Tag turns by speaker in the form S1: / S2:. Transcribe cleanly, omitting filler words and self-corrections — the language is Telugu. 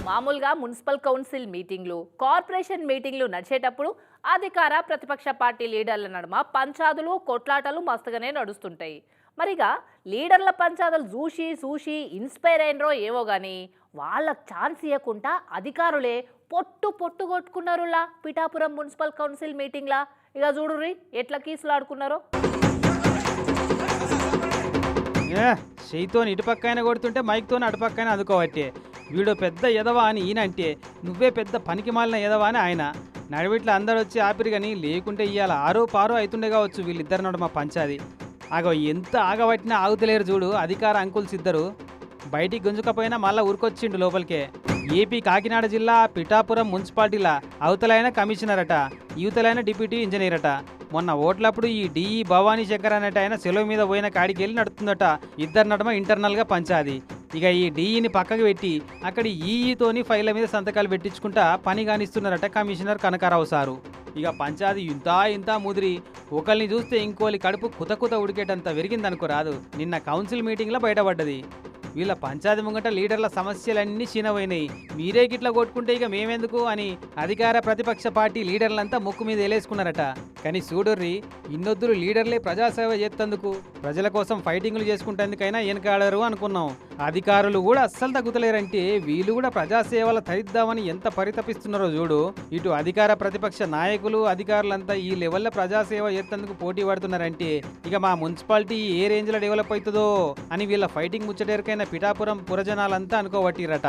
S1: మామూలుగా మున్సిపల్ కౌన్సిల్ మీటింగ్లు కార్పొరేషన్ మీటింగ్లు నడిచేటప్పుడు అధికార ప్రతిపక్ష పార్టీ లీడర్ల నడుమ పంచాదులు కొట్లాటలు మస్తుగానే నడుస్తుంటాయి. మరిగా లీడర్ల పంచాదులు చూసి చూసి ఇన్స్పైర్ అయినరో ఏవో కానీ వాళ్ళకు ఛాన్స్ ఇవ్వకుండా అధికారులే పొట్టు పొట్టు కొట్టుకున్నారులా పిఠాపురం మున్సిపల్ కౌన్సిల్ మీటింగ్లా. ఇక చూడుర్రి ఎట్లా కీసులాడుకున్నారో.
S2: చేయితో ఇటుపక్కైనా కొడుతుంటే మైక్తో అటుపక్కైనా అందుకోవట్టే. వీడు పెద్ద ఎదవా అని ఈయనంటే నువ్వే పెద్ద పనికి మాలిన ఎదవా అని ఆయన. నడివిట్లో అందరూ వచ్చి ఆపిరి కానీ లేకుంటే ఇవాళ ఆరో పారో అవుతుండే కావచ్చు వీళ్ళిద్దరు నడు మా పంచాది. ఆగో ఎంత ఆగబట్టినా ఆగుతలేరు చూడు అధికార అంకుల్స్ ఇద్దరు. బయటికి గుంజుకపోయినా మళ్ళీ ఊరికొచ్చిండు లోపలికే. ఏపీ కాకినాడ జిల్లా పిఠాపురం మున్సిపాలిటీల అవతలైన కమిషనర్ అట, యువతలైన డిప్యూటీ ఇంజనీర్ అట. మొన్న ఓట్లప్పుడు ఈ డిఈ భవానీ శంకర్ అనేట ఆయన సెలవు మీద పోయిన కాడికి వెళ్ళి నడుతుందట ఇద్దరు నడమ ఇంటర్నల్గా పంచాది. ఇక ఈ డిఈని పక్కకు పెట్టి అక్కడ ఈఈతోని ఫైళ్ళ మీద సంతకాలు పెట్టించుకుంటా పని కానిస్తున్నారట కమిషనర్ కనకారావు సారు. ఇక పంచాది ఇంత ముదిరి ఒకరిని చూస్తే ఇంకోలి కడుపు కుత ఉడికేటంత విరిగిందనుకో రాదు. నిన్న కౌన్సిల్ మీటింగ్లో బయటపడ్డది. వీళ్ళ పంచాయతీ ముంగట లీడర్ల సమస్యలన్నీ చీనపోయినాయి. మీరే గిట్లా కొట్టుకుంటే ఇక మేమెందుకు అని అధికార ప్రతిపక్ష పార్టీ లీడర్లంతా ముక్కు మీద వేలేసుకున్నారట. కానీ చూడుర్రి ఇన్నొద్దురు లీడర్లే ప్రజాసేవ చేస్తేందుకు ప్రజల కోసం ఫైటింగ్లు చేసుకుంటేందుకైనా వెనకాడరు అనుకున్నాం. అధికారులు కూడా అస్సలు తగ్గుతలేరంటే వీళ్ళు కూడా ప్రజాసేవలు తరిద్దామని ఎంత పరితపిస్తున్నారో చూడు. ఇటు అధికార ప్రతిపక్ష నాయకులు అధికారులంతా ఈ లెవెల్లో ప్రజాసేవ చేస్తేందుకు పోటీ పడుతున్నారంటే ఇక మా మున్సిపాలిటీ ఏ రేంజ్లో డెవలప్ అవుతుందో అని వీళ్ళ ఫైటింగ్ ముచ్చటేరికైన పిఠాపురం పురజనాలంతా అనుకోవట్టిరట.